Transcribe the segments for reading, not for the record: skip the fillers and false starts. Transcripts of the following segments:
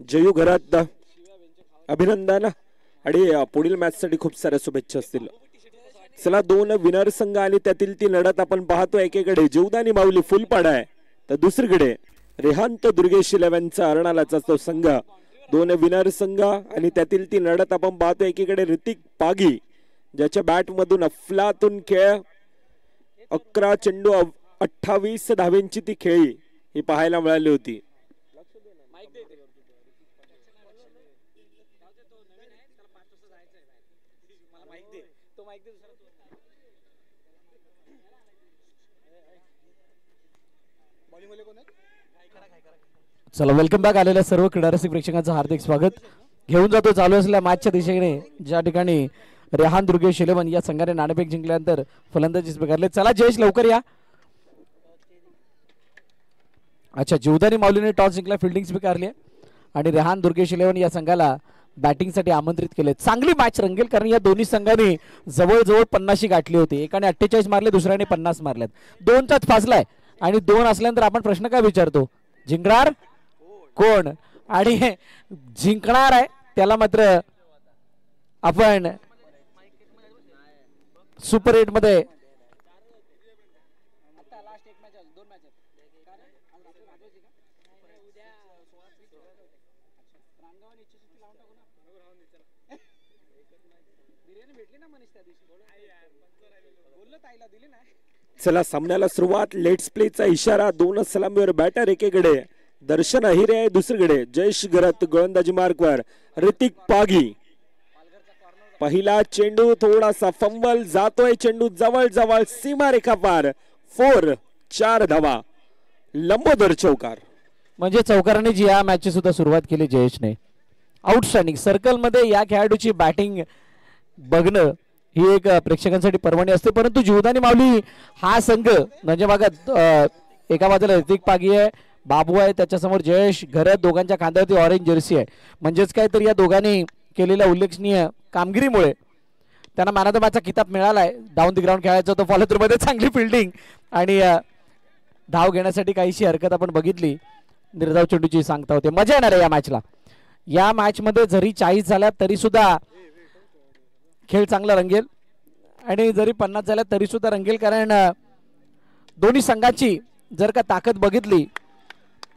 जयू घरात अभिनंदन आणि पुढील मॅच साठी खूप साऱ्या शुभेच्छा असतील. चला दोन विनर संघ आणि त्यातील ती लढत आपण पाहतो. एकीकडे जीवदानी माऊली फुलपाडा आहे तर दुसरीकडे रेहांत दुर्गेश 11चा अर्णालाचा तो संघ. दोन विनर संघ आणि त्यातील ती लढत आपण पाहतो. एकीकडे ऋतिक पागी ज्याच्या बॅट मधून अफलातून खेळ 11 चेंडू 28 धावेंची ती खेळी ही पाहायला मिळाली होती. चला वेलकम बॅक. आलेल्या सर्व क्रीडारसिक प्रेक्षकांचं हार्दिक स्वागत. घेऊन जातो चालू असलेल्या मॅचच्या दिशेने, ज्या ठिकाणी रेहान दुर्गेश 11 या संघाने नाणेफेक जिंकल्यानंतर फलंदाजी स्वीकारले. चला जयेश लवकर या. अच्छा, जीवदानी माऊलीने टॉस जिंकला, फिल्डिंग स्वीकारली आणि रेहान दुर्गेश 11 या संघाला बॅटिंगसाठी आमंत्रित केले. चांगली मॅच रंगेल, कारण या दोन्ही संघांनी जवळजवळ 50 गाठली होती. एकाने 48 मारले, दुसऱ्याने 50 मारल्यात. 2चाच फासलाय आणि 2 असल्यानंतर आपण प्रश्न काय विचारतो, जिंकणार कोण? आणि जिंकणार आहे त्याला मात्र आपण सुपर 8 मध्ये चला सामन्याला सुरुवात. लेट्स प्लेचा इशारा. 2 सलामीवर बॅटर. एकीकडे दर्शन अहिरे आहे, दुसरीकडे जयेश घरत गोलंदाजी मार्कवर. ऋतिक पागी पहिला चेंडू थोडासा फंबल जातोय. चेंडू जवळ जवळ सीमारेखा पार. 4 4 धावा. लंबोदर चौकार. म्हणजे चौकाराने जी या मॅचची सुद्धा सुरुवात केली जयेशने. आउटस्टँडिंग. सर्कल मध्ये या खेळाडूची बॅटिंग बघणं ही एक प्रेक्षकांसाठी पर्वणी असते. परंतु जीवदानी माऊली हा संघ म्हणजे बघा, एका बाजूला ऋतिक पागी आहे, बाबू आहे, त्याच्यासमोर जयेश घरत, दोघांच्या खांद्यावरती ऑरेंज जर्सी आहे. म्हणजेच काय तर या दोघांनी केलेल्या उल्लेखनीय कामगिरीमुळे त्यांना मॅन ऑफ द मॅचचा किताब मिळालाय. डाऊन द ग्राउंड खेळायचं होतं, फॉलो थ्रू मध्ये चांगली फिल्डिंग आणि धाव घेण्यासाठी काहीशी हरकत आपण बघितली. निर्धाव चेंडूची सांगता होते. मजा येणार आहे या मॅचला. या मॅच मध्ये जरी 40 झाल्या तरी सुद्धा खेळ चांगला रंगेल आणि जरी 50 झाल्या तरी सुद्धा रंगेल, कारण दोन्ही संघाची जर का ताकद बघितली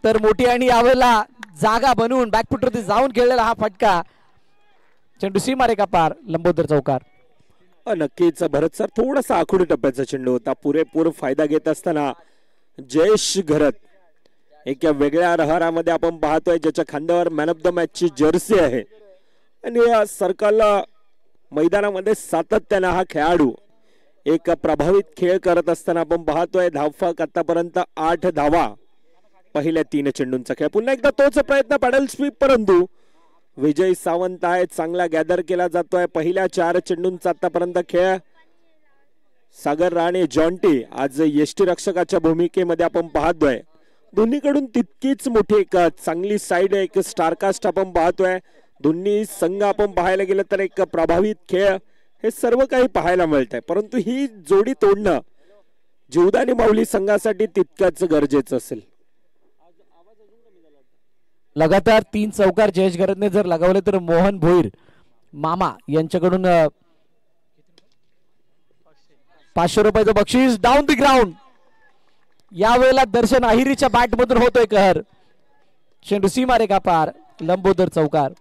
तर मोठी. आणि यावेळेला जागा बनवून बॅकफुटवरती जाऊन खेळलेला हा फटका, चेंडू सीमारेखा पार. लंबोदर चौकार. नक्कीच भरत सर, थोडासा आखुडी टप्प्याचा चेंडू होता. पुरेपूर फायदा घेत असताना जयेश घरत एका वेगळ्या रहरामध्ये आपण पाहतोय, ज्याच्या खांद्यावर मॅन ऑफ द मॅचची जर्सी आहे. आणि या सर्कल मैदानामध्ये सातत्याने हा खेळाडू एक प्रभावित खेळ करत असताना आपण पाहतोय. धावफलक आतापर्यंत 8 धावा पहिल्या 3 चेंडूंचा खेळ. पुन्हा एकदा तोच प्रयत्न, पॅडल स्वीप, परंतु विजय सावंत आहे, चांगला गॅदर केला जातोय. पहिल्या 4 चेंडूंचा आतापर्यंत खेळ. सागर राणे, जॉन्टी आज यष्टीरक्षकाच्या भूमिकेमध्ये आपण पाहतोय. दोन्हीकडून तितकीच मोठी एक चांगली साईड, एक स्टारकास्ट आपण पाहतोय. दोन्ही संघ आपण पाहायला गेलं तर एक प्रभावित खेळ, हे सर्व काही पाहायला मिळत आहे. परंतु ही जोडी तोडणं जीवदानी माऊली संघासाठी तितकंच गरजेचं असेल. लगातार 3 चौकार जयेश घरतने जर लगावले तर मोहन भोईर मामा यांच्याकडून 500 रुपयाचं बक्षीस. Down the ground. यावेळेला दर्शन आहिरीच्या बॅट मधून होतोय कहर. चेंडू सीमारेखा पार. लंबोदर चौकार.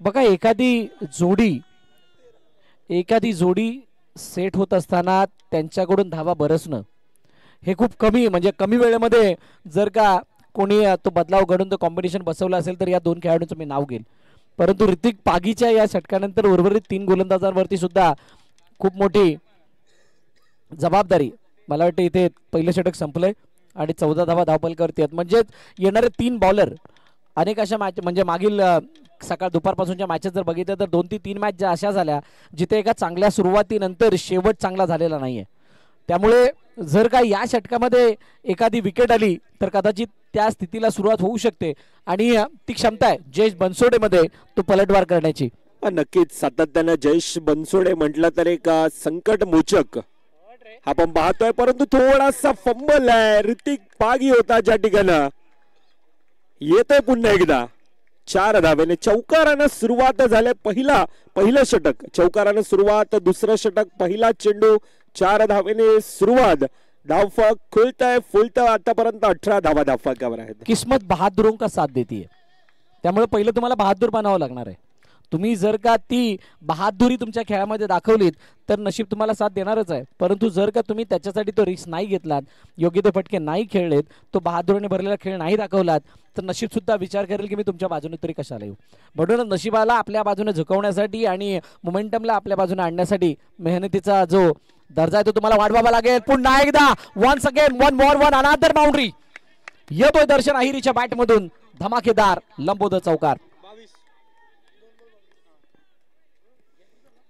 बघा, एखादी जोडी सेट होत असताना त्यांच्याकडून धावा बरसणं हे खूप कमी, म्हणजे कमी वेळेमध्ये जर का कोणी तो बदलाव घडून तो कॉम्बिनेशन बसवला असेल तर या 2 खेळाडूंचं मी नाव घेईल. परंतु ऋतिक पागीच्या या षटकानंतर उर्वरित 3 गोलंदाजांवरती सुद्धा खूप मोठी जबाबदारी. मला वाटतं इथे पहिलं षटक संपलंय आणि 14 धावा धावपलकावरती आहेत. म्हणजेच येणारे 3 बॉलर अनेक अशा मॅच, म्हणजे मागील सकाळ दुपारपासूनच्या मॅचेस जर बघितल्या तर 2 ते 3 मॅच ज्या अशा झाल्या जिथे एका चांगल्या सुरुवातीनंतर शेवट चांगला झालेला नाहीये. त्यामुळे जर का या षटकामध्ये एखादी विकेट आली तर कदाचित त्या स्थितीला सुरुवात होऊ शकते आणि ती क्षमता आहे जयेश बनसोडेमध्ये तो पलटवार करण्याची. नक्कीच सातत्याने जयेश बनसोडे म्हटलं तर एक संकट मोचक आपण पाहतोय. परंतु थोडासा फंबल आहे. ऋतिक पागी होता ज्या ठिकाणी येतोय पुन्हा एकदा 4 धावेने चौकारानं सुरुवात झाले. पहिलं षटक चौकारानं सुरुवात, दुसरं षटक पहिला चेंडू 4 धावेने सुरुवात. धावफलक खुलतंय फुलतं. आतापर्यंत 18 धावा धावफलकावर आहेत. किस्मत बहादुरों का साथ देती है, त्यामुळे पहिलं तुम्हाला बहादूर बनावं लागणार आहे. तुम्ही जर का ती बहादुरी तुमच्या खेळामध्ये दाखवलीत तर नशीब तुम्हाला साथ देणारच आहे. परंतु जर का तुम्ही त्याच्यासाठी तो रिस्क नाही घेतलात, योग्य ते फटके नाही खेळलेत, तो बहादुरीने भरलेला खेळ नाही दाखवलात, तर नशीब सुद्धा विचार करेल की मी तुमच्या बाजूने तरी कशाला येऊ. म्हणून नशिबाला आपल्या बाजूने झुकवण्यासाठी आणि मोमेंटमला आपल्या बाजूने आणण्यासाठी मेहनतीचा जो दर्जा आहे तो तुम्हाला वाढवावा लागेल. पुन्हा एकदा once again one more one another boundary. येतोय दर्शन अहिरीच्या बॅट मधून धमाकेदार लंबोदर चौकार.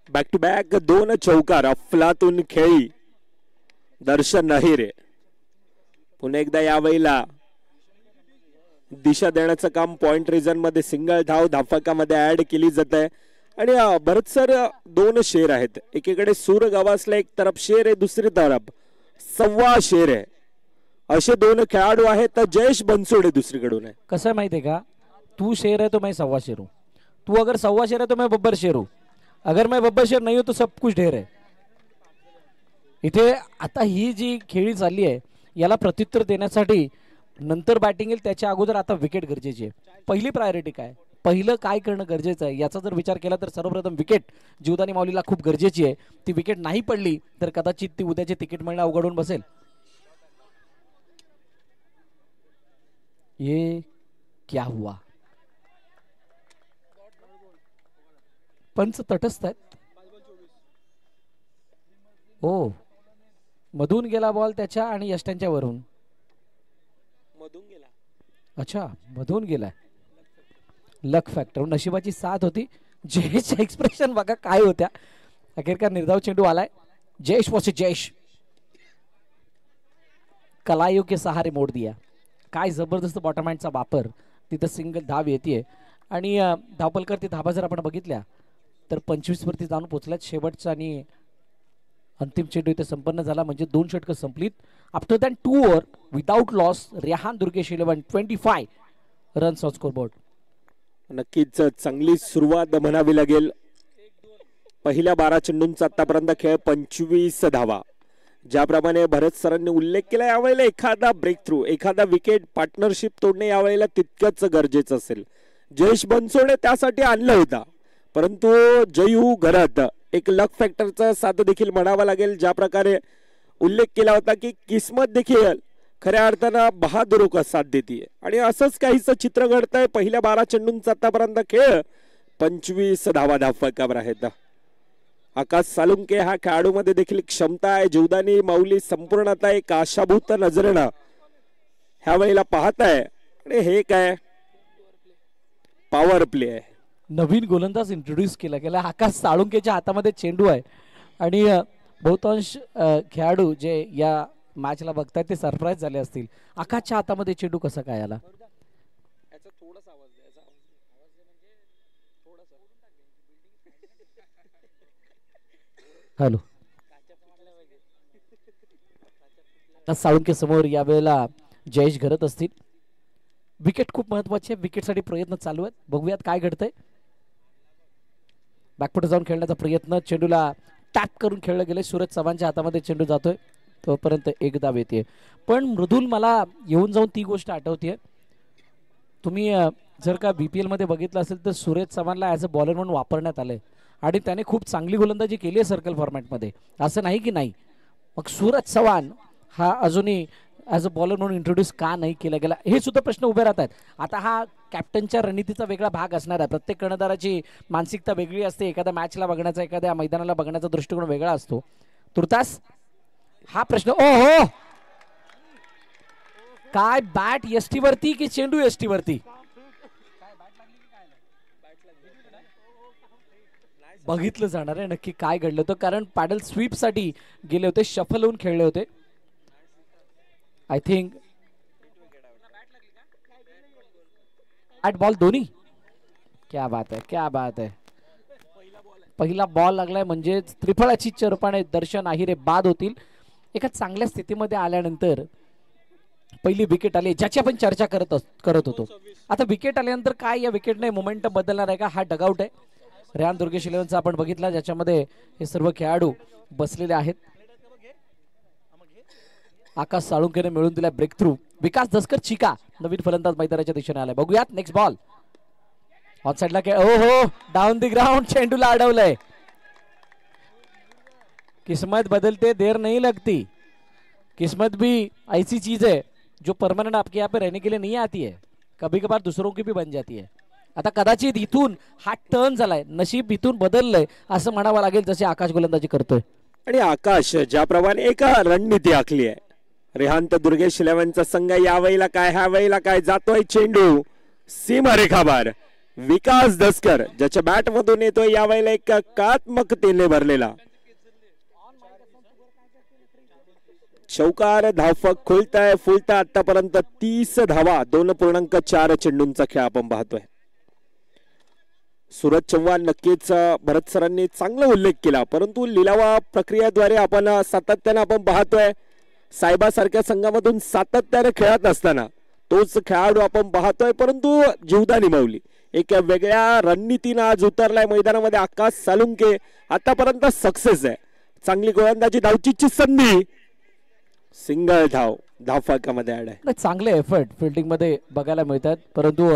बॅक टू बॅक 2 चौकार अफलातून खेळी दर्शन अहिरे. पुन्हा एकदा यावेळेला दिशा देण्याचं काम पॉइंट रिजन मध्ये सिंगल धाव धावफलकामध्ये ऍड केली जात आहे. आणि बरंच सर 2 शेर आहेत. एकीकडे सूर गवासला एक तरफ शेर आहे, दुसरी तरफ 1.25 शेर आहे. असे 2 खेळाडू आहेत. तर जयेश बनसोडे दुसरीकडून आहे. कसं आहे माहितीये का, तू शेर है तो मैं 1.25 शेर हूं, तू अगर 1.25 शेर है तो मैं बब्बर शेर हूं, अगर मैं बब्बर शेर नहीं हूं तो सब कुछ ढेर है. इथे आता ही जी खेळी चालली आहे याला प्रत्युत्तर देण्यासाठी नंतर बॅटिंग येईल, त्याच्या अगोदर आता विकेट गरजेची आहे. पहिली प्रायोरिटी काय, पहिलं काय करणं गरजेचं आहे याचा जर विचार केला तर सर्वप्रथम विकेट जीवदानी माऊलीला खूप गरजेची आहे. ती विकेट नाही पडली तर कदाचित ती उद्याचे तिकीट मिळणं अवघड होऊन बसेल. ये क्या हुआ, पंच तटस्थ आहेत. ओ मधून गेला बॉल त्याच्या आणि यष्ट्यांच्या वरून. अच्छा मधून गेलाय. लक फॅक्टर, नशिबाची साथ होती. जयेशच्या एक्सप्रेशन बघा काय होत्या. अखेरकार निर्धाव चेंडू आलाय. जयेश वॉस जयेश, कलाइयों के सहारे मोड दिया. काय जबरदस्त बॉटम हँडचा वापर. तिथं सिंगल धाव येते आणि धावपलकर ती धाबा जर आपण बघितल्या तर 25 वरती जाऊन पोहोचल्यात. शेवटचा आणि अंतिम चेंडू इथे संपन्न झाला म्हणजे 2 षटकं संपलीत. After then 2 over without loss Rehan Durgesh 11 25 runs on scoreboard. नक्कीच चांगली सुरुवात म्हणावी लागेल. पहिल्या 12 चेंडूंचा आतापर्यंत खेळ 25 धावा. ज्याप्रमाणे भरत सरांनी उल्लेख केला यावेळेला एखादा ब्रेक थ्रू, एखादा विकेट पार्टनरशिप तोडणे यावेळेला तितकंच गरजेचं असेल. जयेश बनसोडे त्यासाठी आणलं होता, परंतु जयू घरात एक लक फॅक्टरचा साथ देखील म्हणावा लागेल. ज्या प्रकारे उल्लेख केला होता की किस्मत देखील खऱ्या अर्थानं बहादुरों का साथ देते आणि असंच काहीच चित्र घडतंय. पहिल्या 12 चेंडूंचा आतापर्यंत खेळ 25 धावा धावफलकावर आहेत. आकाश सालुंके हा खेळाडूमध्ये देखील क्षमता आहे. जीवदानी माऊली संपूर्ण आता एक आशाभूत नजरेनं ह्या वेळेला पाहत आहे आणि हे काय पॉवर प्ले आहे. नवीन गोलंदाज इंट्रोड्यूस केला गेला. आकाश साळुंकेच्या हातामध्ये चेंडू आहे आणि बहुतांश खेळाडू जे या मॅचला बघतायत ते सरप्राईज झाले असतील. आकाशच्या हातामध्ये चेंडू कसा काय आला. हॅलो, साळुंके समोर यावेळेला जयेश घरत असतील. विकेट खूप महत्वाची आहे. विकेटसाठी प्रयत्न चालू आहेत. बघूयात काय घडतंय. बॅकफुट जाऊन खेळण्याचा प्रयत्न, चेंडूला टॅप करून खेळलं गेले. सूरज चव्हाणच्या हातामध्ये चेंडू जातोय तोपर्यंत एक धाव येते. पण मृदुल मला येऊन जाऊन ती गोष्ट आठवतीये. तुम्ही जर का BPL मध्ये बघितलं असेल तर सूरज चव्हाणला ॲज अ बॉलर म्हणून वापरण्यात आलंय आणि त्याने खूप चांगली गोलंदाजी केली आहे सर्कल फॉर्मॅटमध्ये, असं नाही की नाही. मग सूरज चव्हाण हा अजूनही ॲज अ बॉलर म्हणून इंट्रोड्यूस का नाही केला गेला हे सुद्धा प्रश्न उभे राहतात. आता हा कॅप्टनच्या रणनीतीचा वेगळा भाग असणार आहे. प्रत्येक कर्णधाराची मानसिकता वेगळी असते. एखाद्या मॅचला बघण्याचा, एखाद्या मैदानाला बघण्याचा दृष्टिकोन वेगळा असतो. तुर्तास हा प्रश्न, ओ हो काय बॅट एसटी वरती की चेंडू एसटी वरती बघितलं जाणार आहे नक्की काय घडलं होतं. कारण पॅडल स्वीप साठी गेले होते, शफल होऊन खेळले होते. आय थिंक ॲट बॉल दोन्ही. क्या बात आहे, क्या बात आहे. पहिला बॉल लागलाय म्हणजे त्रिफळाची चरपाने दर्शन आहिरे बाद होतील. एका चांगल्या स्थितीमध्ये आल्यानंतर पहिली विकेट आली ज्याची आपण चर्चा करत होतो. आता विकेट आल्यानंतर काय या विकेटने मोमेंटम बदलणार आहे का? हा डगआउट आहे रेहान दुर्गेश 11चा आपण बघितला, ज्याच्यामध्ये हे सर्व खेळाडू बसलेले आहेत. आकाश साळुंकेने मिळून दिला ब्रेक थ्रू. विकास दसकर चिका नवीन फलंदाज मैदानाच्या दिशेने आलाय. बघूयात नेक्स्ट बॉल ऑन साइडला. हो डाऊन दी ग्राउंड, चेंडूला अडवलंय. किस्मत बदलते देर नहीं लगती. किस्मत भी ऐसी चीज है जो परमानेंट आपके यहाँ पे रहने के लिए नहीं आती है, कभी कभार दूसरों की भी बन जाती है. आता कदाचित इथून हा टर्न झालाय, नशीब इथून बदललंय असं म्हणावं लागेल, जसे आकाश गोलंदाजी करतोय. आणि आकाश ज्याप्रमाणे एक रणनीती आखली आहे, रेहान दुर्गेश 11चा संघ यावेळेला काय ह्या वेळेला काय जातोय चेंडू सीमारेखाबार. विकास दसकर ज्याच्या बॅट मधून येतोय यावेळेला एक कात्मकतेने भरलेला चौकार. धावफक खुलताय फुलता. आतापर्यंत 30 धावा 2.4 चेंडूंचा खेळ आपण पाहतोय. सूरज चव्हाण नक्कीच भरत सरांनी चांगला उल्लेख केला, परंतु लिलावा प्रक्रियेद्वारे आपण सातत्याने आपण पाहतोय साहेबासारख्या संघामधून सातत्याने खेळत असताना तोच खेळाडू आपण पाहतोय. परंतु जीवदानी माऊली एक वेगळ्या रणनीतीने आज उतरलाय मैदानामध्ये. आकाश साळुंके आतापर्यंत सक्सेस आहे. चांगली गोलंदाजी, धावचीची संधी, सिंगल धाव धावफलकामध्ये ऍड आहे. चांगले एफर्ट फिल्डिंग मध्ये बघायला मिळतात, परंतु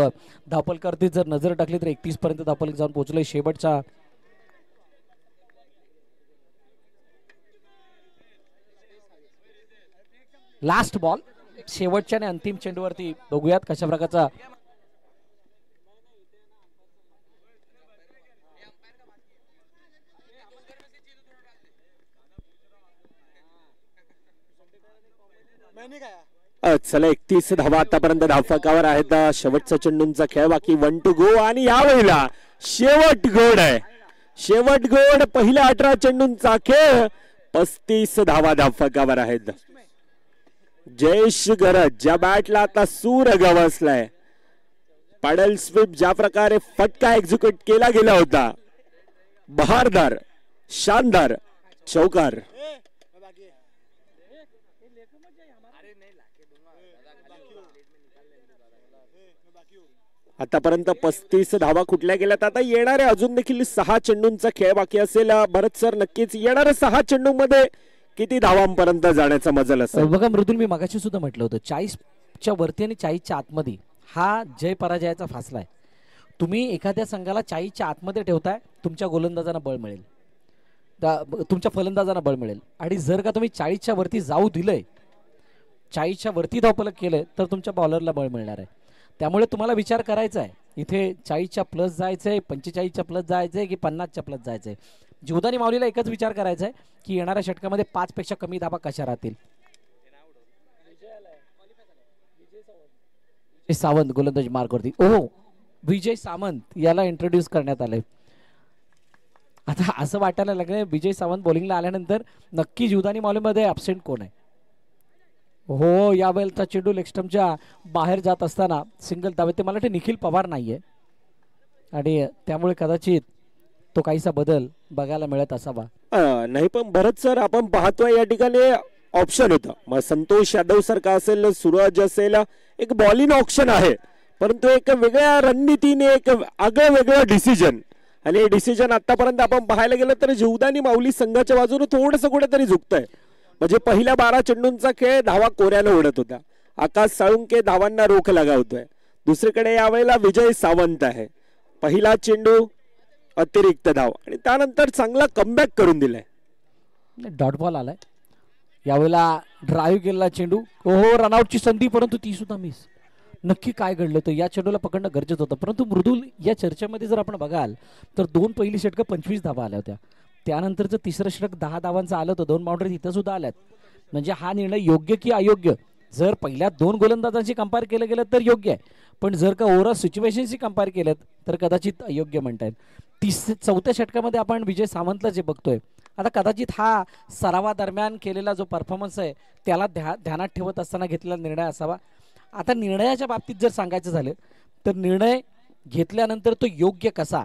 धावफलकावरती जर नजर टाकली तर 31 पर्यंत धावफलक जाऊन पोहोचले. शेवटचा लास्ट बॉल शेवटच्या आणि अंतिम चेंडूवरती बघूयात कशा प्रकारचा चला 31 धावा आतापर्यंत धावफलकावर आहेत. शेवटचा चेंडूंचा खेळ बाकी. 1 to go आणि यावेळेला शेवट गोड आहे. शेवट गोड. पहिल्या 18 चेंडूंचा खेळ 35 धावा धावफलकावर आहेत. जयेश गरज ज्या बॅटला आता सूर गवसलाय, पॅडल स्वीप ज्या प्रकारे फटका एक्झिक्यूट केला गेला होता, बहारदार शानदार चौकार. आतापर्यंत 35 धावा कुठल्या गेल्यात. आता येणारे अजून देखील 6 चेंडूंचा खेळ बाकी असेल. भरत सर नक्कीच येणाऱ्या 6 चेंडूंमध्ये किती धावांपर्यंत जाण्याचा मजल असेल? बघा मृदुल, मी मगाशी सुद्धा म्हटलं होतं 40च्या वरती आणि 40च्या आतमध्ये हा जय पराजयाचा फासला आहे. तुम्ही एखाद्या संघाला 40च्या आतमध्ये ठेवताय, तुमच्या गोलंदाजांना बळ मिळेल, तुमच्या फलंदाजांना बळ मिळेल. आणि जर का तुम्ही 40च्या वरती जाऊ दिलंय, 40च्या वरती धावफलक केलंय, तर तुमच्या बॉलरला बळ मिळणार आहे. त्यामुळे तुम्हाला विचार करायचा आहे, इथे 40च्या प्लस जायचंय, 45च्या प्लस जायचंय की 50च्या प्लस जायचंय. जीवदानी माऊलीला एकच विचार करायचा आहे की येणाऱ्या षटकामध्ये 5 पेक्षा कमी धावा कशा राहतील. सावंत गोलंदाजी मार्कवरती. ओहो, विजय सावंत याला इंट्रोड्यूस करण्यात आलंय. आता असं वाटायला लागलंय विजय सावंत बॉलिंगला आल्यानंतर नक्की जीवदानी माऊलीमध्ये ॲब्सेंट कोण आहे. हो, यावेळेला चेंडू लेगस्टम्पच्या बाहेर जात असताना सिंगल धावे. ते मला वाटते निखिल पवार नाहीये आणि त्यामुळे कदाचित तो काहीसा बदल बघायला मिळत असावा. नाही, पण भरत सर आपण पाहतोय या ठिकाणी ऑप्शन होतं. मग संतोष यादव सारखा असेल, सूरज असेल, एक बॉलिंग ऑप्शन आहे, परंतु एक वेगळ्या रणनीतीने एक आगळं वेगळं डिसिजन. आणि हे डिसिजन आतापर्यंत आपण पाहायला गेलं तर जीवदानी माऊली संघाच्या बाजूने थोडंसं कुठेतरी झुकतंय. म्हणजे पहिल्या 12 चेंडूंचा खेळ धावा कोऱ्यानं उडत होता. आकाश साळुंके धावांना रोख लगावतोय. दुसरीकडे यावेळेला विजय सावंत आहे. पहिला चेंडू अतिरिक्त धाव आणि त्यानंतर चांगला कमबॅक करून दिलाय. डॉट बॉल आलाय यावेळेला. ड्राईव्ह केलेला चेंडू, ओहो रनआउटची संधी, परंतु ती सुद्धा मिस. नक्की काय घडलं तर या चेंडूला पकडणं गरजेचं होतं. परंतु मृदुल, या चर्चेमध्ये जर आपण बघाल तर 2 पहिली षटकं 25 धावा आल्या होत्या. त्यानंतरचं तिसरं षटक 10 धावांचं आलं होतं. 2 बाउंड्री तिथं सुद्धा आल्यात. म्हणजे हा निर्णय योग्य की अयोग्य, जर पहिल्या 2 गोलंदाजांशी कंपेअर केलं गेलं तर योग्य आहे, पण जर का ओव्हरऑल सिच्युएशनशी कंपेअर केलं तर कदाचित अयोग्य म्हणता येईल. 4थ्या षटकामध्ये आपण विजय सावंतला जे बघतोय, आता कदाचित हा सरावादरम्यान केलेला जो परफॉर्मन्स आहे त्याला ध्यानात ठेवत असताना घेतलेला निर्णय असावा. आता निर्णयाच्या बाबतीत जर सांगायचं झालं तर निर्णय घेतल्यानंतर तो योग्य कसा,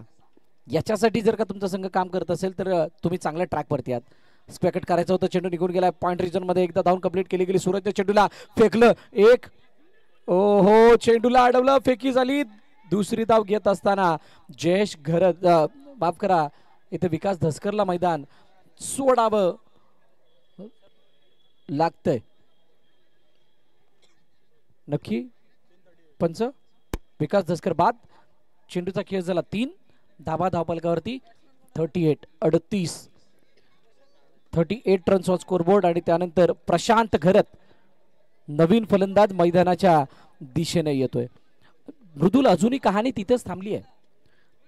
याच्यासाठी जर का तुमचा संघ काम करत असेल तर तुम्ही चांगल्या ट्रॅकवरती आहात. स्पॅकेट करायचं होतं, चेंडू निघून गेला पॉइंट रिजन मध्ये. एकदा धावून कंप्लीट केली गेली. सूरजच्या चेंडूला फेकलं एक, ओहो चेंडूला अडवलं, फेकी झाली. दुसरी धाव घेत असताना जयेश घरत, माफ करा इथे विकास धसकरला मैदान सोडावं लागतंय. नक्की पंच विकास धसकर बाद. चेंडूचा खेळ झाला 3 धाबा धावपलकावरती. 38 रन्स ऑन स्कोरबोर्ड. आणि त्यानंतर प्रशांत घरत नवीन फलंदाज मैदानाच्या दिशेने येतोय. मृदुल अजूनही कहाणी तिथेच थांबली आहे.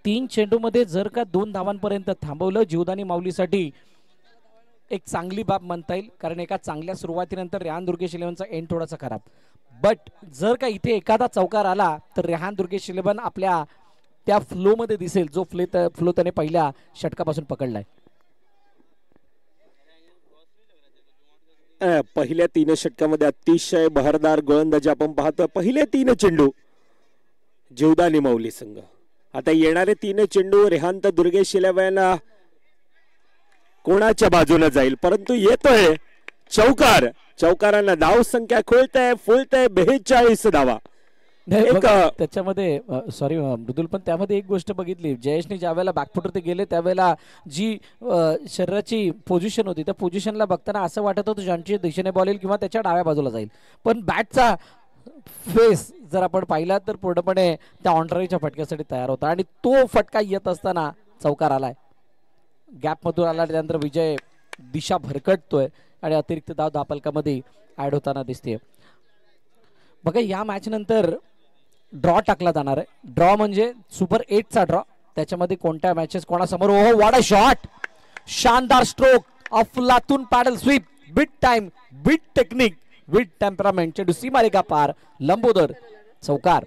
3 चेंडूमध्ये जर का 2 धावांपर्यंत थांबवलं जीवदानी माऊलीसाठी एक चांगली बाब म्हणता येईल, कारण एका चांगल्या सुरुवातीनंतर रेहान दुर्गेश इलेव्हनचा एंड थोडासा खराब. बट जर का इथे एखादा चौकार आला तर रेहान दुर्गेश इलेव्हन आपल्या त्या फ्लो मध्ये दिसेल, जो फ्लो त्याने पहिल्या षटकापासून पकडलाय. पहिल्या 3 षटकामध्ये अतिशय बहरदार गोलंदाजी आपण पाहतोय. पहिले 3 चेंडू जीवदानी माऊली संघ. आता येणारे 3 चेंडू रेहांत दुर्गेश इलेव्हन कोणाच्या बाजूने जाईल, परंतु येतोय चौकार. चौकारांना धाव संख्या खोलतय फुलतय 42 धावा. त्याच्यामध्ये सॉरी मृदुल, पण त्यामध्ये एक गोष्ट बघितली, जयेशने ज्या वेळेला बॅकफुटवरती गेले त्यावेळेला जी शरीराची पोझिशन होती त्या पोझिशनला बघताना असं वाटत होतं ज्यांच्या दिशेने बॉल येईल किंवा त्याच्या डाव्या बाजूला जाईल. पण बॅटचा फेस जर आपण पाहिला तर पूर्णपणे त्या ऑनड्राईच्या फटक्यासाठी तयार होता. आणि तो फटका येत असताना चौकार आलाय, गॅप मधून आला. त्यानंतर विजय दिशा भरकटतोय आणि अतिरिक्त धाव धापलकामध्ये ऍड होताना दिसते. बघा या मॅच नंतर ड्रॉ टाकला जाणार आहे. ड्रॉ म्हणजे सुपर 8चा ड्रॉ. त्याच्यामध्ये कोणत्या मॅचेस कोणासमोर. ओहो व्हाट अ शॉट, शानदार स्ट्रोक, अफलातून paddle sweep, bit time, bit technique, with temperament. चेंडू सीमारेखा पार, लंबोदर, चौकार.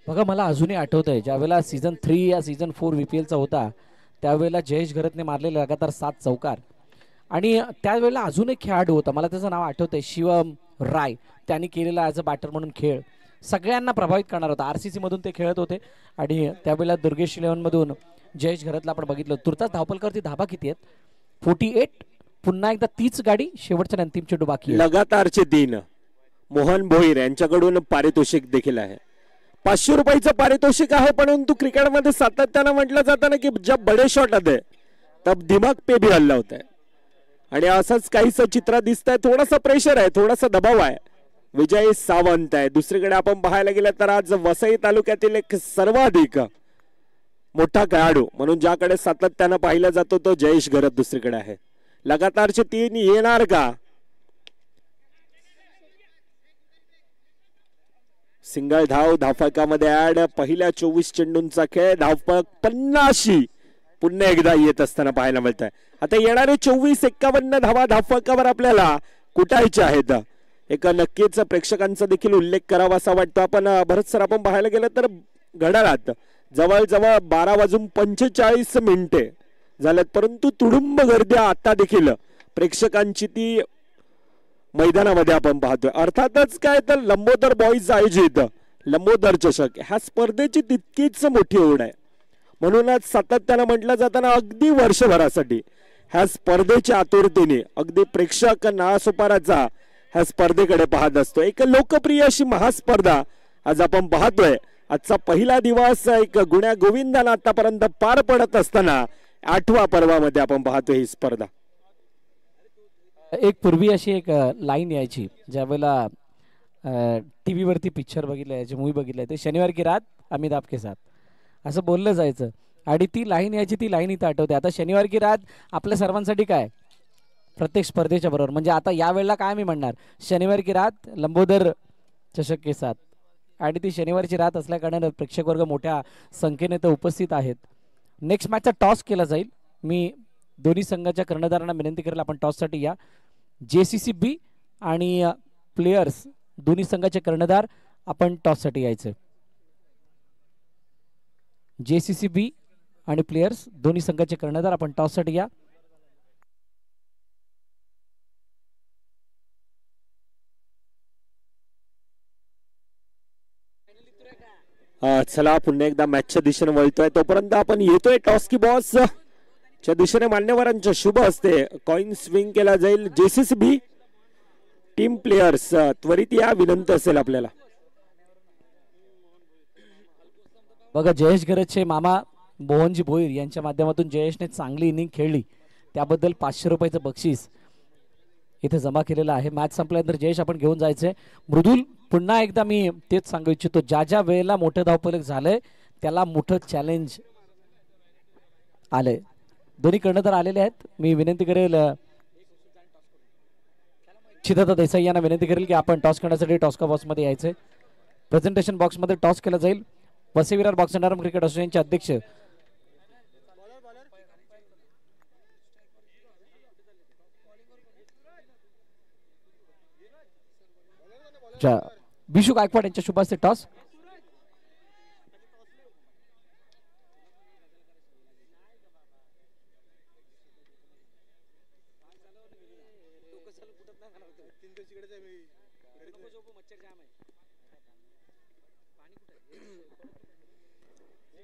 बघा मला अजूनही आठवत आहे ज्यावेळेला सीझन 3 या सीझन 4 VPLचा होता त्यावेळेला जयेश घरतने मारलेले लगातार 7 चौकार. आणि त्यावेळेला अजून एक खेळाडू होता, मला त्याचं नाव आठवतंय, शिवम राय. त्यांनी केलेला ॲज अ बॅटर म्हणून खेळ सगळ्यांना प्रभावित करणार होता. RCC मधून ते खेळत होते आणि त्यावेळेला दुर्गेश इलेव्हन मधून जयेश घरतला आपण बघितलं. तुर्तास धावपलकावरती धाबा किती आहेत? 48. पुन्हा एकदा तीच गाडी, शेवटच्या अंतिम चेंडू बाकी. लगातारचे 3. मोहन भोईर यांच्याकडून पारितोषिक देखील आहे. 500 रुपयाचं पारितोषिक आहे. परंतु क्रिकेटमध्ये सातत्यानं म्हटलं जातं ना की जब बडे शॉट आते तब दिमाग पे भी हल्ला होता है. आणि असंच काहीसं चित्र दिसतंय. थोडासा प्रेशर आहे, थोडासा दबाव आहे. विजय सावंत आहे. दुसरीकडे आपण पाहायला गेलं तर आज वसई तालुक्यातील एक सर्वाधिक मोठा खेळाडू म्हणून ज्याकडे सातत्यानं पाहिलं जातो तो जयेश घरत दुसरीकडे आहे. लगातारचे 3 येणार का? सिंगल धाव धावफलकामध्ये ऍड. पहिल्या 24 चेंडूंचा खेळ, धावफलक 50 पुन्हा एकदा येत असताना पाहायला मिळत आहे. आता येणारे 24-51 धावा धावफलकावर आपल्याला कुटायचे आहेत. एक नक्कीच प्रेक्षकांचा देखील उल्लेख करावा असा वाटतो. आपण भरत सर आपण पाहायला गेलं तर घड्याळात जवळजवळ 12:45 झाल्यात, परंतु तुडुंब गर्दी आता देखील प्रेक्षकांची ती मैदानामध्ये आपण पाहतोय. अर्थातच काय तर लंबोदर बॉईज आयोजित लंबोदर चषक ह्या स्पर्धेची तितकीच मोठी ओढ आहे. म्हणूनच सातत्यानं म्हटलं जाताना अगदी वर्षभरासाठी ह्या स्पर्धेच्या आतुरतेने अगदी प्रेक्षक नाळासोपाराचा ह्या स्पर्धेकडे पाहत असतो. एक लोकप्रिय अशी महास्पर्धा आज आपण पाहतोय. आजचा पहिला दिवस एक गुण्या गोविंदानं आतापर्यंत पार पडत असताना 8व्या पर्वामध्ये आपण पाहतोय ही स्पर्धा. एक पूर्वी अशी एक लाईन यायची ज्यावेळेला TV वरती पिक्चर बघितलं यायचे, मूवी बघितलं ते शनिवार की रात अमिताभ के साथ असं बोललं जायचं. आणि ती लाईन यायची, ती लाईन इथं आठवते. आता शनिवार की रात आपल्या सर्वांसाठी काय प्रत्येक स्पर्धेच्या बरोबर. म्हणजे आता या वेळेला काय मी म्हणणार, शनिवार की रात लंबोदर चषक के साथ. आणि ती शनिवारची रात असल्या कारणानं प्रेक्षक वर्ग मोठ्या संख्येने तर उपस्थित आहेत. नेक्स्ट मॅचचा टॉस केला जाईल. मी दोन्ही संघाच्या कर्णधारांना विनंती करेल आपण टॉससाठी या. JCCB आणि प्लेयर्स दोन्ही संघाचे कर्णधार आपण टॉससाठी यायचं. JCCB आणि प्लेयर्स दोन्ही संघाचे कर्णधार आपण टॉससाठी या. चला पुन्हा एकदा मॅचच्या दिशेने वळतोय, तोपर्यंत आपण येतोय टॉस की बॉस च्या दिशेने. मान्यवरांच्या शुभ हस्ते कॉइन स्विंग केला जाईल. JCCB टीम प्लेयर्स त्वरित या, विनंती असेल आपल्याला. बघा जयेश गरजचे मामा मोहनजी भोईर यांच्या माध्यमातून जयेशने चांगली इनिंग खेळली, त्याबद्दल 500 रुपयाचं बक्षीस इथे जमा केलेलं आहे. मॅच संपल्यानंतर जयेश आपण घेऊन जायचंय. मृदुल पुन्हा एकदा मी तेच सांगू इच्छितो, ज्या ज्या वेळेला मोठं धावफलक झालंय त्याला मोठं चॅलेंज आलंय. दोन्ही कर्णधार आलेले आहेत. मी विनंती करेल चिदाता देसाई यांना विनंती करेल की आपण टॉस करण्यासाठी टॉसका बॉक्स मध्ये यायचंय. प्रेझेंटेशन बॉक्स मध्ये टॉस केला जाईल. वसई विरार बॉक्स अंड क्रिकेट असोसिएशनचे अध्यक्ष बिशू गायकवाड यांच्या शुभ हस्ते टॉस.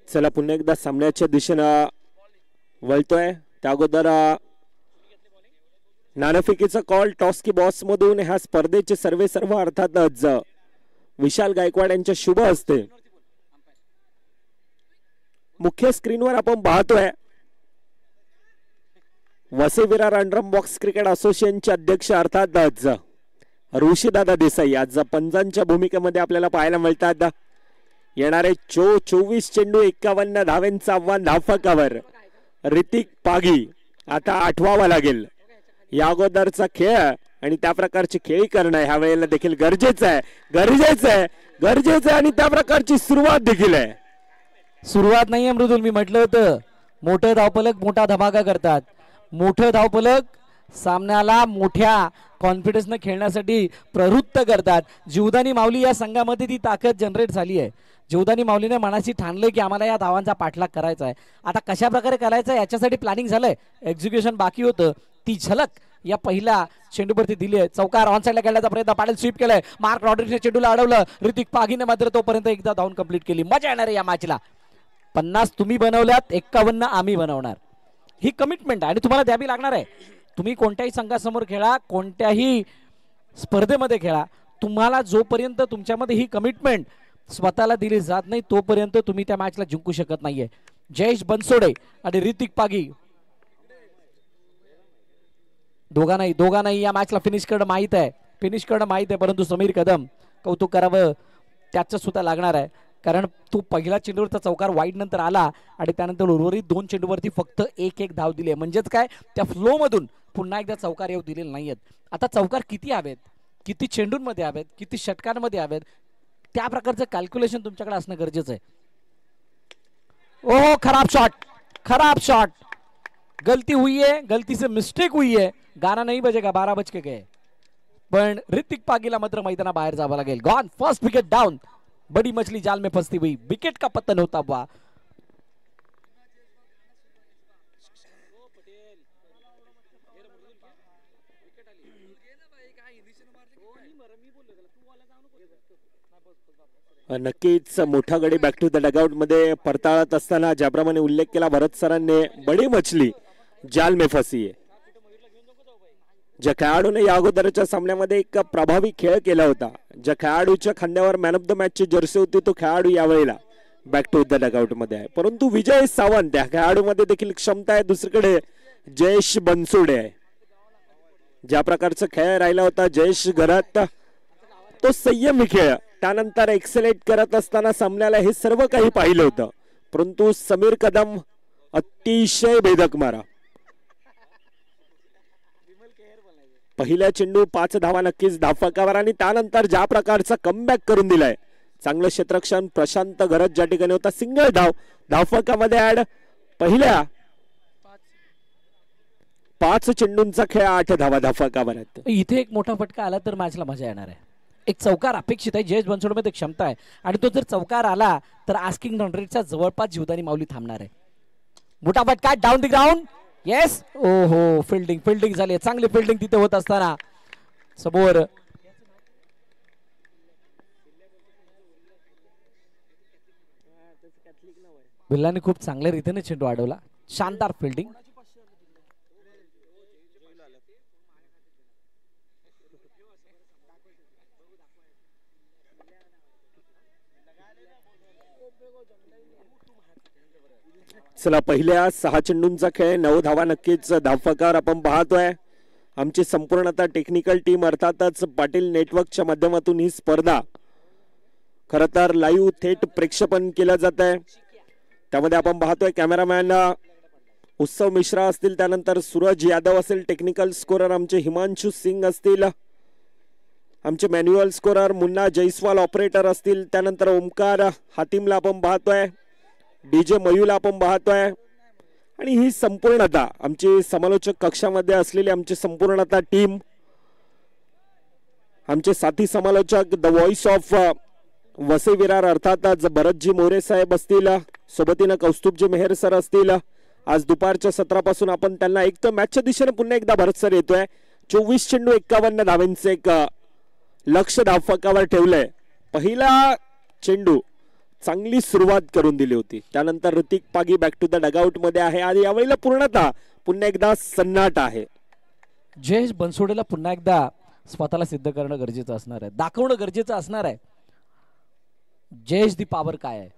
चला पुन्हा एकदा सामन्याच्या दिशेनं वळतोय. त्या अगोदर नाणेफेकीचा कॉल टॉस की बॉस मधून ह्या स्पर्धेचे सर्व अर्थातच विशाल गायकवाड यांच्या शुभ हस्ते. मुख्य स्क्रीनवर आपण पाहतोय वसई विरार अंडरम बॉक्स क्रिकेट असोसिएशनचे अध्यक्ष अर्थातच ऋषीदादा देसाई आज पंचांच्या भूमिकेमध्ये आपल्याला पाहायला मिळतात. येणारे 24 चेंडू 51 धावांचं आव्हान धावफलकावर. ऋतिक पागी आता आठवावा लागेल. या अगोदरचा खेळ आणि त्या प्रकारची खेळी करणं ह्या वेळेला देखील गरजेचं आहे आणि त्या प्रकारची सुरुवात देखील आहे. सुरुवात नाहीये मृदुल, मी म्हटलं होतं मोठं धावफलक मोठा धमाका करतात. मोठं धावफलक सामन्याला मोठ्या कॉन्फिडन्सनं खेळण्यासाठी प्रवृत्त करतात. जीवदानी माऊली या संघामध्ये ती ताकद जनरेट झाली आहे. जीवदानी माऊलीने मनाशी ठाणलंय की आम्हाला या धावांचा पाठलाग करायचा आहे. आता कशा प्रकारे करायचा आहे याच्यासाठी प्लॅनिंग झालंय, एक्झिक्युशन बाकी होतं. ती झलक या पहिल्या चेंडूवरती दिली आहे. चौकार ऑन साईडला खेळण्याचा प्रयत्न, पाटील स्वीप केलाय. मार्क रॉड्रिक्सने चेंडूला अडवलं. ऋतिक पागीने मात्र तोपर्यंत एकदा धावून कंप्लीट केली. मजा येणार आहे या मॅचला. 50 तुम्ही बनवल्यात, 51 आम्ही बनवणार. ही कमिटमेंट आणि तुम्हाला द्यावी लागणार आहे. तुम्ही कोणत्याही संघासमोर खेळा, कोणत्याही स्पर्धेमध्ये खेळा, तुम्हाला जोपर्यंत तुमच्यामध्ये ही कमिटमेंट स्वतःला दिली जात नाही तोपर्यंत तुम्ही त्या मॅचला जिंकू शकत नाहीये. जयेश बनसोडे आणि ऋतिक पागी दोघांनाही या मॅचला फिनिश करणं माहित आहे. परंतु समीर कदम कौतुक करावं त्याचं सुद्धा लागणार आहे, कारण तो पहिला चेंडूवरचा चौकार वाईड नंतर आला आणि त्यानंतर उर्वरित 2 चेंडूवरती फक्त एक धाव दिली. म्हणजेच काय, त्या फ्लो मधून पुन्हा एकदा चौकार येऊ दिलेले नाहीयेत. आता चौकार किती हवेत, किती चेंडूंमध्ये हवेत, किती षटकांमध्ये हवेत, त्या प्रकारचं कॅल्क्युलेशन तुमच्याकडे असणं गरजेचं आहे. ओह खराब शॉट, गलती हुई है, गलती से मिस्टेक हुई है. गाना नहीं बजेगा, 12 बज के गए. पण ऋतिक पागीला मात्र मैदानाबाहेर जावं लागेल. Gone, first wicket down. बड़ी मछली जाल में फंसती हुई, विकेट का पतन होता हुआ. नक्कीच मोठा गडी बॅक टू द डगआउट मध्ये परताळत असताना ज्याप्रमाणे उल्लेख केला भरत सरांनी, बडी मछली जाल में फसी आहे. ज्या खेळाडूने या अगोदरच्या सामन्यामध्ये एक प्रभावी खेळ केला होता, ज्या खेळाडूच्या खांद्यावर मॅन ऑफ द मॅचची जर्सी होती, तो खेळाडू यावेळेला बॅक टू द डगआउट मध्ये आहे. परंतु विजय सावंत या खेळाडूमध्ये देखील क्षमता आहे. दुसरीकडे जयेश बनसोडे आहे. ज्या प्रकारचा खेळ राहिला होता जयेश घरात, तो संयमी खेळ, त्यानंतर एक्सेलेट करत असताना सामन्याला हे सर्व काही पाहिलं होतं. परंतु समीर कदम अतिशय भेदक मारा. पहिल्या चेंडू 5 धावा नक्कीच धावफलकावर आणि त्यानंतर ज्या प्रकारचा कमबॅक करून दिलाय, चांगलं क्षेत्ररक्षण प्रशांत घरत ज्या ठिकाणी होता, सिंगल धावफलकामध्ये ऍड. पहिल्या 5 चेंडूंचा खेळ 8 धावा धावफलकावर आहेत. इथे एक मोठा फटका आला तर मॅचला मजा येणार आहे. एक चौकार अपेक्षित आहे. जयेश बनसोडमध्ये क्षमता आहे आणि तो जर चौकार आला तर आस्किंग रन रेटच्या जवळपास जीवदानी माऊली थांबणार आहे. मोठा फटका डाऊन द ग्राउंड. येस, ओहो, फिल्डिंग झाली. चांगली फिल्डिंग तिथे होत असताना समोर बिल्लाने खूप चांगल्या रीतीने चेंडू अडवला. शानदार फिल्डिंग. चला पहिल्या 6 चेंडूंचा खेळ 9 धावा नक्कीच धावफलकावर आपण पाहतोय. आमची संपूर्णतः टेक्निकल टीम अर्थातच पाटील नेटवर्कच्या माध्यमातून ही स्पर्धा खरं तर लाईव्ह थेट प्रेक्षेपण केलं जात आहे. त्यामध्ये आपण पाहतोय कॅमेरामॅन उत्सव मिश्रा असतील, त्यानंतर सूरज यादव असेल, टेक्निकल स्कोरर आमचे हिमांशु सिंग असतील, आमचे manual scorer Munna Jaiswal operator असतील, त्यानंतर ओमकार हातिमला आपण पाहतोय, डीजे मयूला आपण पाहतोय आणि ही संपूर्णतः आमची समालोचक कक्षामध्ये असलेली आमची संपूर्णतः टीम, आमचे साथी समालोचक the voice of Vasai Virar अर्थातच भरतजी मोरे साहेब असतील, सोबतीनं कौस्तुभजी मेहर सर असतील. आज दुपारच्या सत्रापासून आपण त्यांना एक तर मॅचच्या दिशेने पुन्हा एकदा भरत सर येतोय. 24 चेंडू 51 धावांचे एक लक्ष धावफलकावर ठेवलंय. पहिला चेंडू चांगली सुरुवात करून दिली होती, त्यानंतर Hrithik Pagi back to the dugout मध्ये आहे आणि यावेळेला पूर्णतः पुन्हा एकदा सन्नाट आहे. जयेश बनसोडेला पुन्हा एकदा स्वतःला सिद्ध करणं गरजेचं असणार आहे, दाखवणं गरजेचं असणार आहे. जयेश दी पॉवर काय आहे,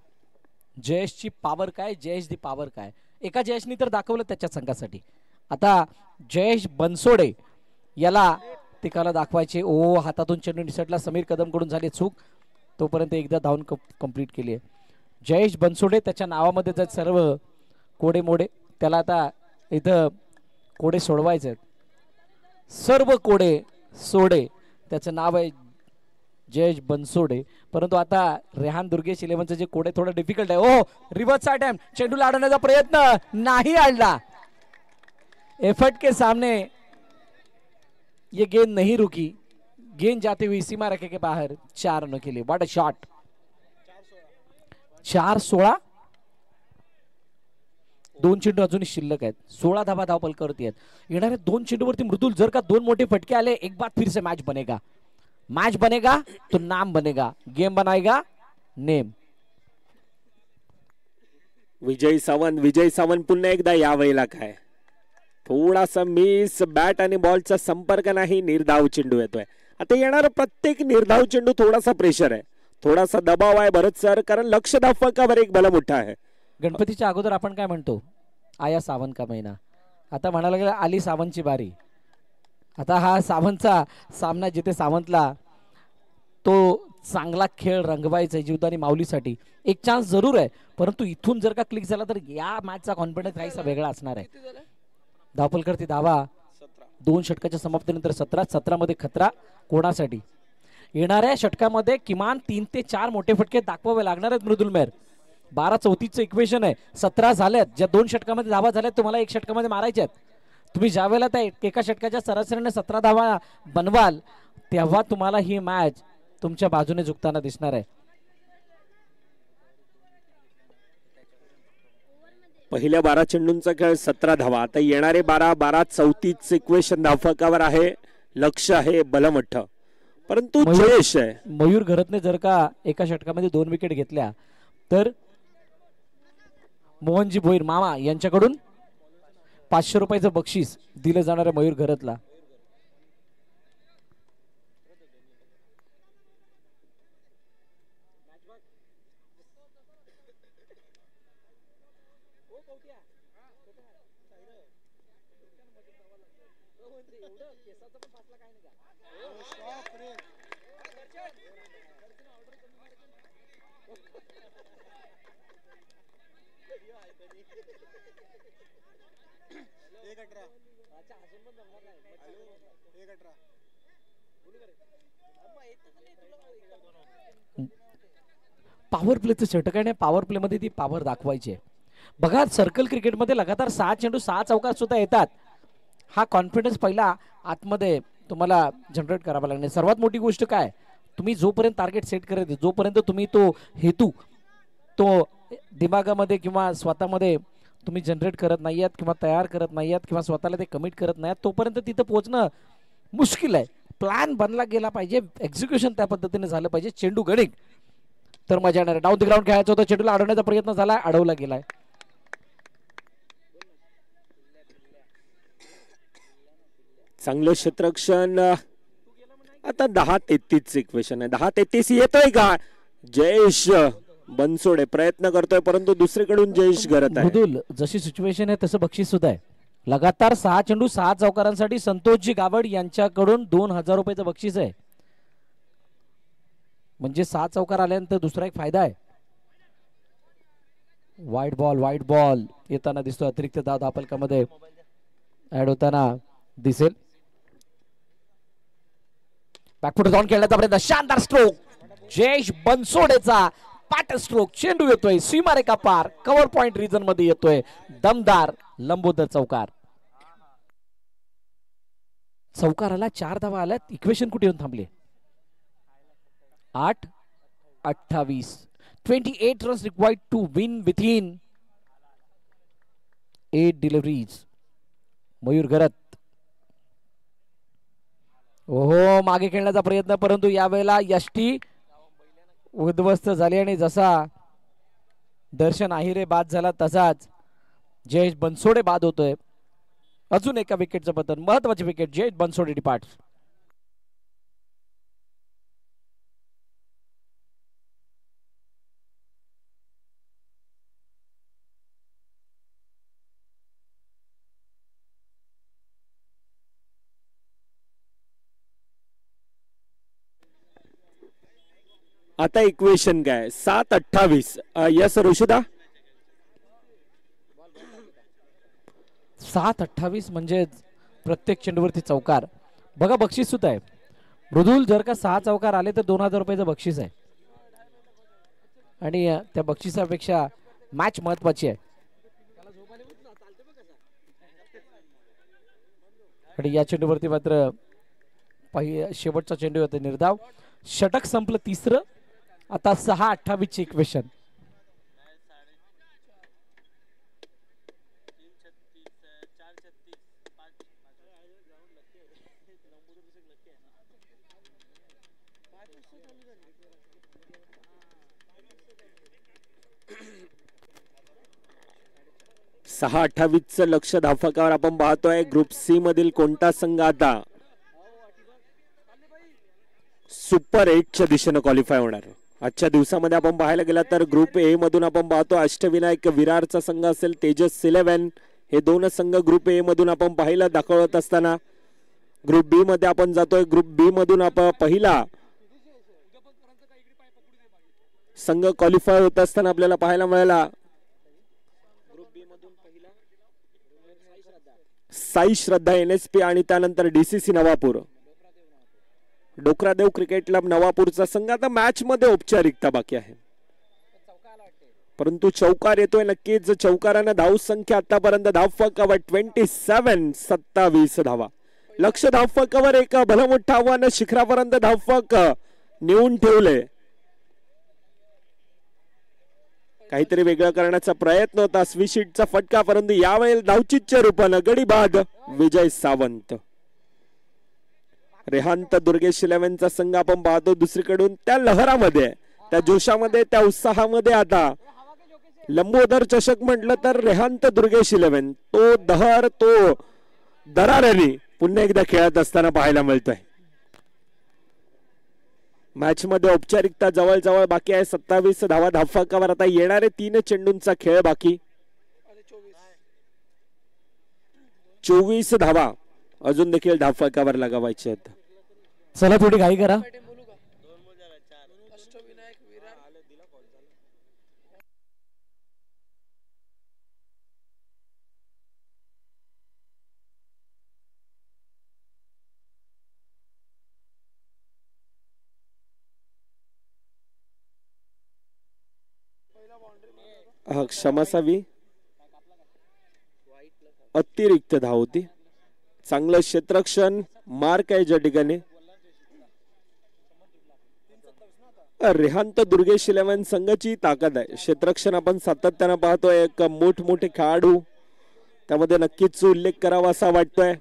जयेशची पॉवर काय, जयेश दी पॉवर काय. एका जयेशनी तर दाखवलं त्याच्या संघासाठी. आता जयेश बनसोडे याला तिकाला दाखवायचे. ओ हातातून चेंडू निसटला, समीर कदम कडून झाली चूक, तोपर्यंत एकदा धावून कंप्लीट केली आहे. जयेश बनसोडे त्याच्या नावामध्ये जर सर्व कोडे मोडे, त्याला आता इथं कोडे सोडवायचे आहेत, सर्व कोडे सोडे त्याचं नाव आहे जयेश बनसोडे. परंतु आता रेहान दुर्गेश 11चं जे कोडे थोडं डिफिकल्ट आहे. ओ रिव्हर्स अटेम्प्ट, चेंडूला अडवण्याचा प्रयत्न नाही अडला. एफर्ट के सामने ये गेंद नहीं रुकी, गेंद जाते हुई सीमा रेखे के बाहर. 4 रनों के लिए. What a shot. 4-16. 2 चेंडू अजूनही शिल्लक आहेत. 16 धावा धावफलकावरती आहेत. येणाऱ्या 2 चेंडूवरती मृदुल जर का 2 मोठे फटके आले, एक बार फिर से मैच बनेगा. मैच बनेगा तो नाम बनेगा, गेम बनाएगा नेम. विजय सावंत पुन्हा एकदा यावेळेला काय थोडासा मिस, बॅट आणि बॉलचा संपर्क नाही, निर्धाव चेंडू येतोय. आता येणारा प्रत्येक निर्धाव चेंडू थोडासा प्रेशर आहे, थोडासा दबाव आहे भरत सर, कारण लक्ष धावफलकावर एक भला मोठा आहे. गणपतीच्या अगोदर आपण काय म्हणतो, आया सावंत का महिना. आता म्हणायला गेलं आली सावंतची बारी. आता हा सावंतचा सामना, जिथे सावंतला तो चांगला खेळ रंगवायचा आहे जीवदानी माऊलीसाठी. एक चान्स जरूर आहे, परंतु इथून जर का क्लिक झाला तर या मॅचचा कॉन्फिडन्स काहीसा वेगळा असणार आहे. धावफलकावरती धावा 2 षटकाच्या समाप्तीनंतर 17 मध्ये खतरा कोणासाठी. येणाऱ्या षटकामध्ये किमान 3 ते 4 मोठे फटके दाखवावे लागणार आहेत मृदुल मेहर. 12-34चं इक्वेशन आहे. 17 झाल्यात, ज्या 2 षटकामध्ये धावा झाल्यात तुम्हाला 1 षटकामध्ये मारायच्यात. तुम्ही ज्या वेळेला त्या एका षटकाच्या सरासरीने 17 धावा बनवाल, तेव्हा तुम्हाला ही मॅच तुमच्या बाजूने झुकताना दिसणार आहे. पहिल्या 12 चेंडूंचा खेळ 17 धावा. आता येणारे 12-34 इक्वेशन धावफलकावर आहे. लक्ष आहे बलमठ्ठ, परंतु जयेश आहे. मयूर घरतने जर का एका षटकामध्ये 2 विकेट घेतल्या तर मोहनजी भोईर मामा यांच्याकडून 500 रुपयाचं बक्षीस दिलं जाणार आहे मयूर घरतला. पॉवर प्लेचं षटक आहे, पॉवर प्ले मध्ये ती पॉवर दाखवायची आहे. बघा सर्कल क्रिकेटमध्ये लगातार 6 चेंडू 6 चौकार सुद्धा येतात. हा कॉन्फिडन्स पहिला आतमध्ये तुम्हाला जनरेट करावा लागणार. सर्वात मोठी गोष्ट काय, तुम्ही जोपर्यंत टार्गेट सेट करत, जोपर्यंत तुम्ही तो हेतू तो दिमागामध्ये किंवा स्वतःमध्ये तुम्ही जनरेट करत नाही आहात किंवा तयार करत नाही आहात किंवा स्वतःला ते कमिट करत नाही आहात, तोपर्यंत तिथं पोहोचणं मुश्किल आहे. प्लॅन बनला गेला पाहिजे, एक्झिक्युशन त्या पद्धतीने झालं पाहिजे. चेंडू गणिक तर मजा येणार. डाऊन द ग्राउंड खेळायचं होतं, चेंडूला अडवण्याचा प्रयत्न झाला, अडवला गेलाय. चांगलं क्षेत्ररक्षण. आता 10-33 इक्वेशन आहे. 10-33 येतोय का? जयेश बनसोडे प्रयत्न करतोय परंतु दुसरीकडून जयेश घरत आहे. मृदुल जशी सिच्युएशन आहे तसं बक्षीस सुद्धा आहे. लगातार 6 चेंडू 6 चौकारांसाठी संतोषजी गावड यांच्याकडून 2000 रुपयाचं बक्षीस आहे. म्हणजे 6 चौकार आल्यानंतर दुसरा एक फायदा आहे. वाईट बॉल येताना दिसतो. अतिरिक्त धाव धापलकामध्ये ऍड होताना दिसेल. बॅकफुट जाऊन खेळण्याचा प्रयत्न, शानदार स्ट्रोक जयेश बनसोडेचा. पाट स्ट्रोक, चेंडू येतोय सीमारेखा पार, कव्हर पॉइंट रिजन मध्ये येतोय. दमदार लंबोदर चौकार. चौकाराला 4 धावा आल्यात. इक्वेशन कुठे येऊन थांबले? 8-28. 28 runs required to win within 8 deliveries. Mayur घरत. ओहो, मागे खेळण्याचा प्रयत्न परंतु यावेळेला यष्टी उद्ध्वस्त झाली आणि जसा दर्शन आहिरे बाद झाला तसाच जयेश बनसोडे बाद होतोय. अजून एका विकेटचं पतन, महत्वाची विकेट. जयेश बनसोडे डिपार्ट. आता इक्वेशन काय? 7-28. यस ऋषिदा. 7-28 म्हणजे प्रत्येक चेंडूवरती चौकार. बघा बक्षीस सुद्धा आहे. मृदुल जर का 6 चौकार आले तर 2000 रुपयाचं बक्षीस आहे. आणि त्या बक्षिसापेक्षा मॅच महत्वाची आहे. आणि या चेंडूवरती मात्र शेवटचा चेंडू होता निर्धाव. षटक संपलं तिसरं. आता 6-28 ची इक्वेशन. सहा 28 लक्ष धावफलकावर आपण पाहतोय. ग्रुप सी मधील कोणता संघ आता सुपर 8च्या दिशेनं क्वालिफाय होणार? आजच्या दिवसामध्ये आपण पाहायला गेला तर ग्रुप ए मधून आपण पाहतो अष्टविनायक विरारचा संघ असेल, तेजस 11, हे दोन संघ ग्रुप ए मधून आपण पाहायला दाखवत असताना ग्रुप बी मध्ये आपण जातोय. ग्रुप बी मधून आपण पहिला संघ क्वालिफाय होत असताना आपल्याला पाहायला मिळाला साई श्रद्धा NSP आणि त्यानंतर DCC नवापूर. डोकरादेव क्रिकेट क्लब नवापूरचा संघ. आता मॅच मध्ये औपचारिकता बाकी आहे परंतु चौकार येतोय नक्कीच. चौकारानं धाव संख्या आतापर्यंत धावफलकावर 27 धावा. लक्ष धावफलकावर एक भलं मोठं आव्हान शिखरापर्यंत धावफलक नेऊन ठेवले. काहीतरी वेगळं करण्याचा प्रयत्न होता स्वीशीटचा फटका परंतु यावेळेला धावचीच्या रूपानं गडी बाद विजय सावंत. रेहांत दुर्गेश 11चा संघ आपण पाहतो दुसरीकडून त्या लहरामध्ये, त्या जोशामध्ये, त्या उत्साहामध्ये आता लंबोदर चषक म्हटलं तर रेहांत दुर्गेश 11 तो दहर, तो दराराने पुन्हा एकदा खेळत असताना पाहायला मिळतोय. मॅच मध्ये औपचारिकता जवळ बाकी आहे. 27 धावा धावफलकावर. आता येणारे 3 चेंडूंचा खेळ बाकी. 24 धावा अजून देखील धावफलकावर लगावायचे आहेत. चला थोडी घाई करा. क्षमासावी अतिरिक्त धाव होती. चांगलं क्षेत्ररक्षण मार्क आहे ज्या ठिकाणी. रेहांत दुर्गेश 11 संघाची ताकद आहे. क्षेत्ररक्षण आपण सातत्यानं पाहतोय. एक मोठमोठे खेळाडू त्यामध्ये नक्कीच उल्लेख करावा असा वाटतोय.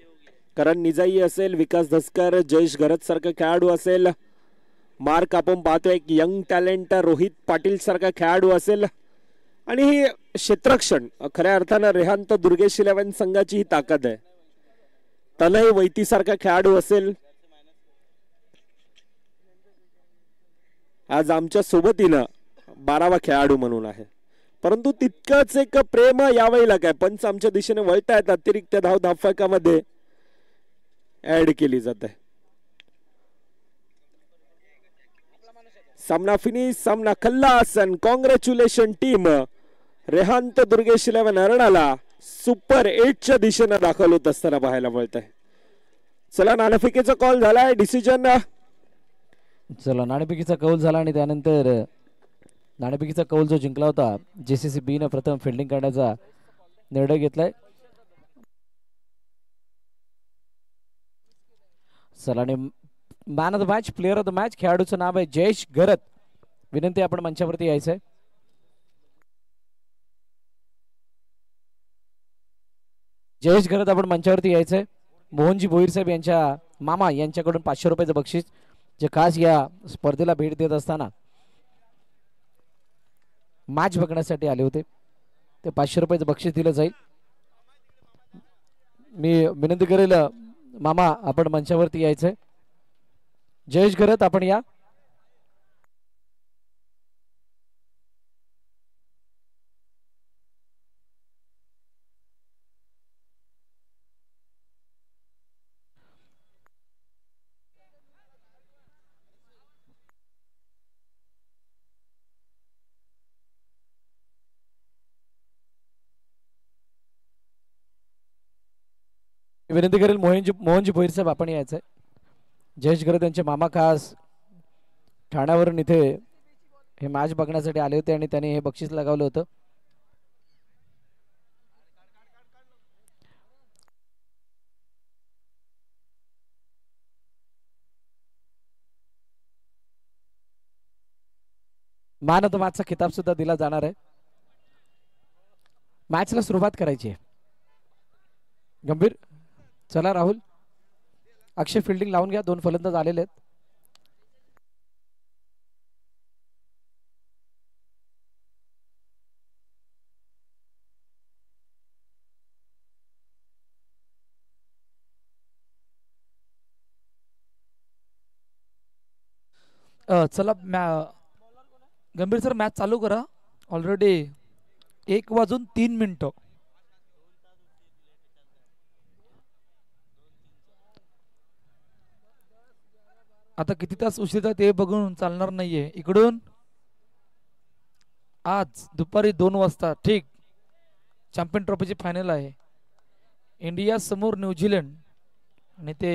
करण निजाई असेल, विकास धसकर, जयेश घरत सारखं खेळाडू असेल, मार्क आपण पाहतोय एक यंग टॅलेंट रोहित पाटील सारखा खेळाडू असेल आणि ही क्षेत्ररक्षण खऱ्या अर्थानं रेहांत दुर्गेश 11 संघाची ही ताकद आहे. तनय वैती सारखा खेळाडू असेल आज आमच्या सोबतीनं 12वा खेळाडू म्हणून आहे. परंतु तितकंच एक प्रेम यावेळेला काय पंच आमच्या दिशेने वळतायत. अतिरिक्त धाव धाफकामध्ये ऍड केली जाते. सामना फिनिश, सामना खल्लास आणि कॉंग्रॅच्युलेशन टीम. रेहांत दुर्गेश 11 अर्णाला सुपर 8च्या दिशेने दाखल होत असताना पाहायला मिळत आहे. चला नाणेफेकीचा कॉल झालाय. डिसिजन चला नाणेफेकीचा कौल झाला आणि त्यानंतर नाणेफेकीचा कौल जो जिंकला होता JCC B ने प्रथम फिल्डिंग करण्याचा निर्णय घेतलाय. चला आणि man of the match, player of the match खेळाडूचं नाव आहे जयेश घरत. विनंती आपण मंचावरती यायचंय. जयेश घरत आपण मंचावरती यायचंय. मोहनजी भोईर साहेब यांच्या मामा यांच्याकडून 500 रुपयाचं बक्षीस जे खास या स्पर्धेला भेट देत असताना मॅच बघण्यासाठी आले होते ते 500 रुपयाचं बक्षीस दिलं जाईल. मी विनंती करेल मामा आपण मंचावरती यायचंय. जयेश घरत आपण या. विनंती करेल मोहनजी भोईर साहेब आपण यायचंय. जयेश घरत यांचे मामा खास ठाण्यावरून इथे हे मॅच बघण्यासाठी आले होते आणि त्यांनी हे बक्षीस लगावलं होतं. मॅन ऑफ द मॅचचा खिताब सुद्धा दिला जाणार आहे. मॅचला सुरुवात करायची आहे. गंभीर चला राहुल अक्षय फिल्डिंग लावून घ्या. 2 फलंदाज आलेले आहेत. चला गंभीर सर मॅच चालू करा. ऑलरेडी 1:03 आता किती तास उशीर ते बघून चालणार नाहीये. इकडून आज दुपारी 2 वाजता ठीक चॅम्पियन ट्रॉफीची फायनल आहे. इंडिया समोर न्यूझीलंड आणि ते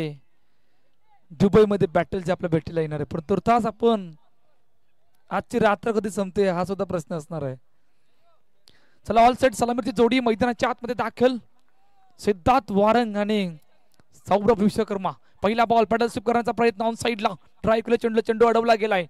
दुबईमध्ये बॅटल जे आपल्या भेटीला येणार आहे. पण तुर्तास आपण आजची रात्र कधी संपते हा सुद्धा प्रश्न असणार आहे. चला ऑल सेट सलामीची जोडी मैदानाच्या आतमध्ये दाखल. सिद्धार्थ वारंग आणि सौरभ विश्वकर्मा. पहिला बॉल पॅडल स्वीप करण्याचा प्रयत्न ऑन साइडला ट्राय केलं. चेंडू अडवला गेलाय.